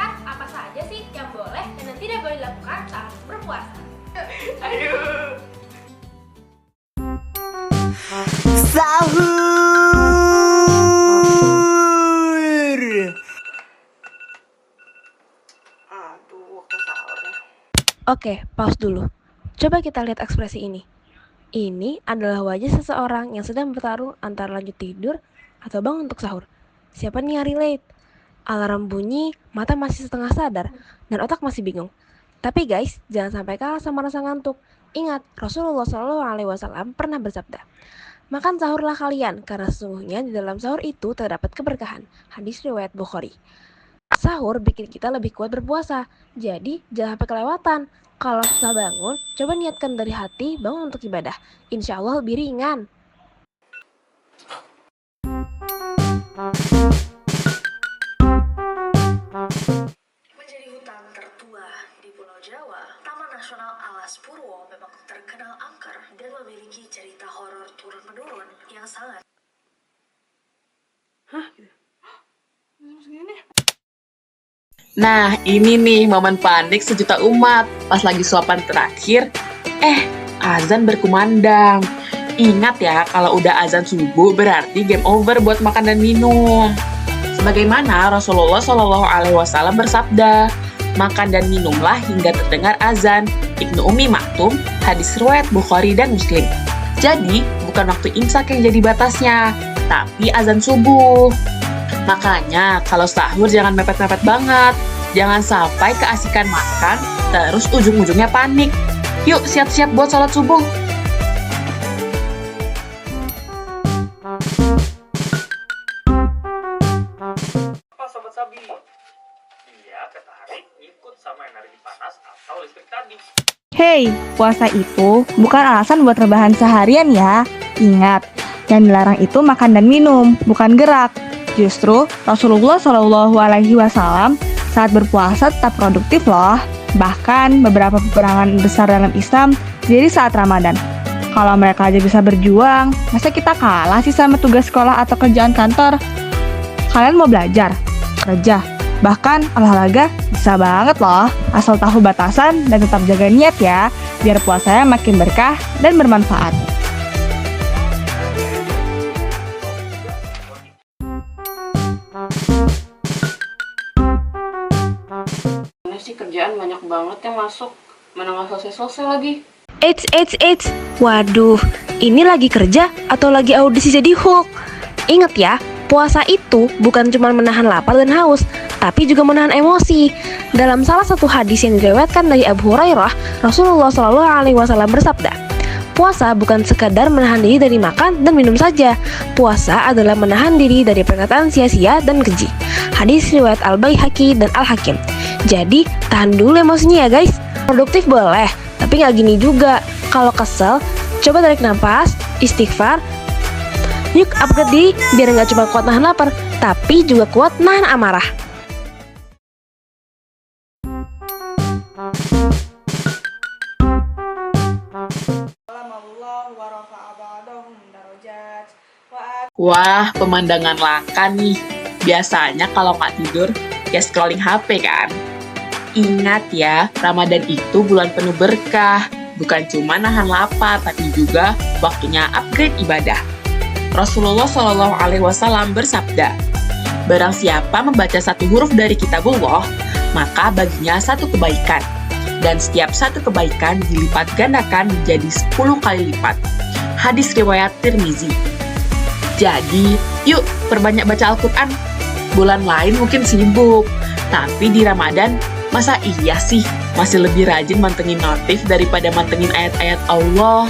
menjelaskan apa saja sih yang boleh dan tidak boleh dilakukan saat berpuasa. Ayo. Sahur. Aduh, waktu sahurnya. Oke, pause dulu. Coba kita lihat ekspresi ini. Ini adalah wajah seseorang yang sedang bertarung antara lanjut tidur atau bangun untuk sahur. Siapa nih yang relate? Alarm bunyi, mata masih setengah sadar, dan otak masih bingung. Tapi guys, jangan sampai kalah sama rasa ngantuk. Ingat, Rasulullah SAW pernah bersabda, makan sahurlah kalian, karena sesungguhnya di dalam sahur itu terdapat keberkahan. Hadis riwayat Bukhari. Sahur bikin kita lebih kuat berpuasa, jadi jangan sampai kelewatan. Kalau susah bangun, coba niatkan dari hati bangun untuk ibadah. Insya Allah lebih ringan. Menjadi hutan tertua di Pulau Jawa, Taman Nasional Alas Purwo memang terkenal angker dan memiliki cerita horor turun-menurun yang sangat. Nah, ini nih momen panik sejuta umat. Pas lagi suapan terakhir, azan berkumandang. Ingat ya, kalau udah azan subuh berarti game over buat makan dan minum. Sebagaimana Rasulullah SAW bersabda, makan dan minumlah hingga terdengar azan. Ibnu Ummi Maktum, hadis riwayat Bukhari dan Muslim. Jadi, bukan waktu imsak yang jadi batasnya, tapi azan subuh. Makanya, kalau sahur jangan mepet-mepet banget. Jangan sampai keasikan makan, terus ujung-ujungnya panik. Yuk, siap-siap buat sholat subuh. Apa Sobat Sabi? Dia tertarik ikut sama energi panas atau listrik tadi. Hey, puasa itu bukan alasan buat rebahan seharian ya. Ingat, yang dilarang itu makan dan minum, bukan gerak. Justru Rasulullah SAW saat berpuasa tetap produktif loh. Bahkan beberapa peperangan besar dalam Islam jadi saat Ramadan. Kalau mereka aja bisa berjuang, masa kita kalah sih sama tugas sekolah atau kerjaan kantor? Kalian mau belajar, kerja, bahkan olahraga bisa banget loh. Asal tahu batasan dan tetap jaga niat ya, biar puasanya makin berkah dan bermanfaat. Ini sih kerjaan banyak banget yang masuk, mana nggak selesai-selesai lagi. Eits. Waduh, ini lagi kerja atau lagi audisi jadi Hulk? Ingat ya, puasa itu bukan cuma menahan lapar dan haus, tapi juga menahan emosi. Dalam salah satu hadis yang diriwayatkan dari Abu Hurairah, Rasulullah SAW bersabda, puasa bukan sekadar menahan diri dari makan dan minum saja. Puasa adalah menahan diri dari perkataan sia-sia dan keji. Hadis riwayat Al-Baihaqi dan Al-Hakim. Jadi, tahan dulu emosinya ya guys. Produktif boleh, tapi nggak gini juga. Kalau kesel, coba tarik nafas, istighfar. Yuk upgrade diri biar nggak cuma kuat nahan lapar, tapi juga kuat nahan amarah. Wah, pemandangan langka nih. Biasanya kalau nggak tidur, ya scrolling HP kan? Ingat ya, Ramadan itu bulan penuh berkah. Bukan cuma nahan lapar, tapi juga waktunya upgrade ibadah. Rasulullah SAW bersabda, barang siapa membaca satu huruf dari kitabullah, maka baginya satu kebaikan. Dan setiap satu kebaikan dilipat gandakan menjadi 10 kali lipat. Hadis riwayat Tirmizi. Jadi, yuk perbanyak baca Al-Quran. Bulan lain mungkin sibuk, tapi di Ramadan, masa iya sih masih lebih rajin mantengin notif daripada mantengin ayat-ayat Allah?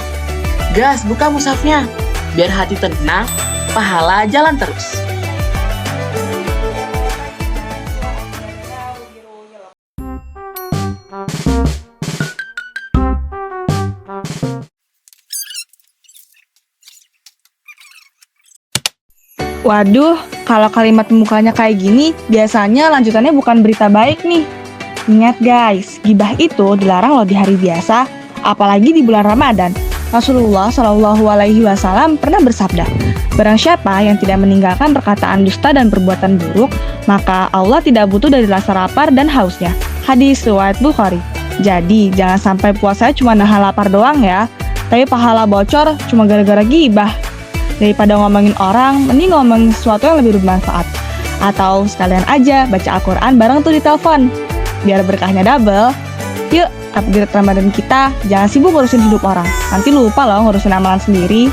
Gas, buka mushafnya. Biar hati tenang, pahala jalan terus. Waduh, kalau kalimat pembukanya kayak gini, biasanya lanjutannya bukan berita baik nih. Ingat guys, gibah itu dilarang loh di hari biasa, apalagi di bulan Ramadan. Rasulullah Shallallahu Alaihi Wasallam pernah bersabda, barang siapa yang tidak meninggalkan perkataan dusta dan perbuatan buruk, maka Allah tidak butuh dari rasa lapar dan hausnya. Hadis riwayat Bukhari. Jadi jangan sampai puasanya cuma nahan lapar doang ya, tapi pahala bocor cuma gara-gara gibah. Daripada ngomongin orang, mending ngomongin sesuatu yang lebih bermanfaat. Atau sekalian aja baca Al-Quran bareng tuh di telepon, biar berkahnya double. Yuk, upgrade Ramadan kita, jangan sibuk ngurusin hidup orang. Nanti lupa loh ngurusin amalan sendiri.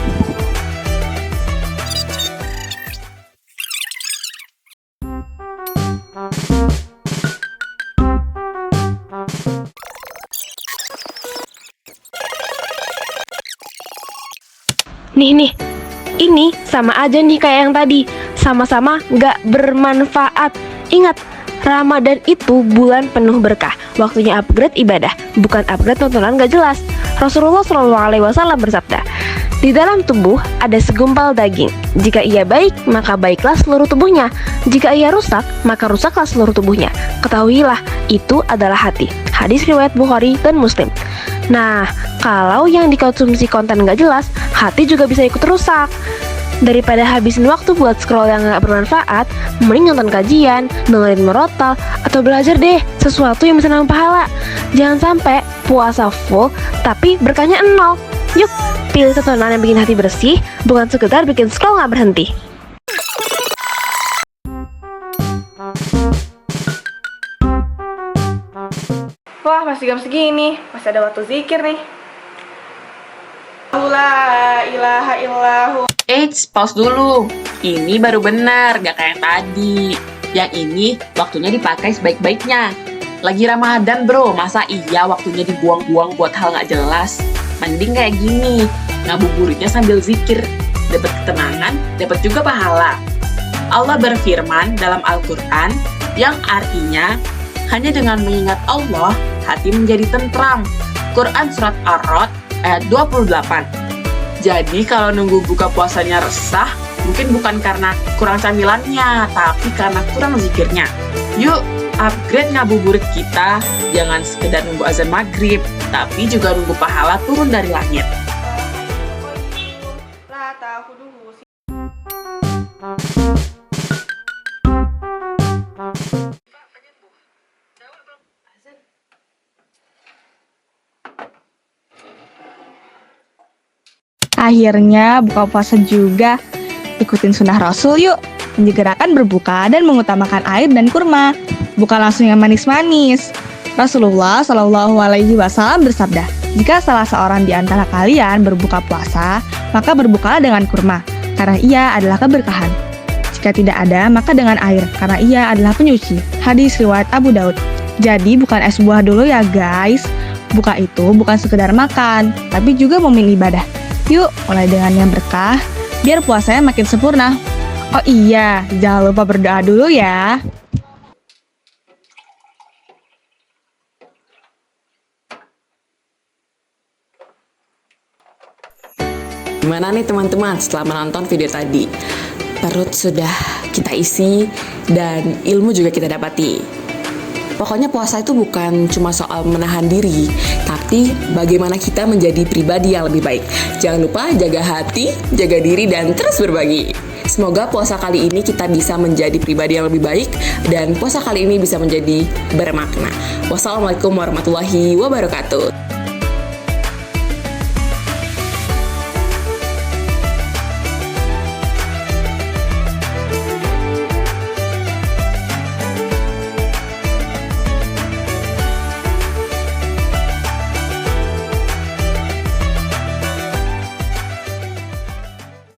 Nih, ini sama aja nih kayak yang tadi, sama-sama nggak bermanfaat. Ingat, Ramadan itu bulan penuh berkah, waktunya upgrade ibadah, bukan upgrade tontonan gak jelas. Rasulullah SAW bersabda, di dalam tubuh ada segumpal daging. Jika ia baik, maka baiklah seluruh tubuhnya. Jika ia rusak, maka rusaklah seluruh tubuhnya. Ketahuilah, itu adalah hati. Hadis riwayat Bukhari dan Muslim. Nah, kalau yang dikonsumsi konten gak jelas, hati juga bisa ikut rusak. Daripada habisin waktu buat scroll yang gak bermanfaat, mending nonton kajian, dengerin merotal, atau belajar deh sesuatu yang bisa nambah pahala. Jangan sampai puasa full, tapi berkahnya nol. Yuk, pilih tontonan yang bikin hati bersih, bukan sekedar bikin scroll gak berhenti. Wah, masih jam segini, masih ada waktu zikir nih. La ilaha illahu. Eits, pause dulu. Ini baru benar, gak kayak tadi. Yang ini waktunya dipakai sebaik-baiknya. Lagi Ramadan bro, masa iya waktunya dibuang-buang buat hal gak jelas? Mending kayak gini, ngabuburitnya sambil zikir. Dapat ketenangan, dapat juga pahala. Allah berfirman dalam Al-Quran yang artinya, hanya dengan mengingat Allah, hati menjadi tentram. Quran Surat Ar-Rod ayat 28. Jadi kalau nunggu buka puasanya resah, mungkin bukan karena kurang camilannya, tapi karena kurang zikirnya. Yuk, upgrade ngabuburit kita, jangan sekedar nunggu azan maghrib, tapi juga nunggu pahala turun dari langit. Akhirnya buka puasa juga. Ikutin sunnah Rasul yuk, menyegerakan berbuka dan mengutamakan air dan kurma, bukan langsung yang manis-manis. Rasulullah Shallallahu Alaihi Wasallam bersabda, jika salah seorang di antara kalian berbuka puasa, maka berbukalah dengan kurma, karena ia adalah keberkahan. Jika tidak ada, maka dengan air, karena ia adalah penyuci. Hadis riwayat Abu Daud. Jadi bukan es buah dulu ya guys. Buka itu bukan sekedar makan, tapi juga momen ibadah. Yuk, mulai dengan yang berkah, biar puasanya makin sempurna. Oh iya, jangan lupa berdoa dulu ya. Gimana nih teman-teman setelah menonton video tadi? Perut sudah kita isi dan ilmu juga kita dapati. Pokoknya puasa itu bukan cuma soal menahan diri, tapi bagaimana kita menjadi pribadi yang lebih baik. Jangan lupa jaga hati, jaga diri, dan terus berbagi. Semoga puasa kali ini kita bisa menjadi pribadi yang lebih baik, dan puasa kali ini bisa menjadi bermakna. Wassalamualaikum warahmatullahi wabarakatuh.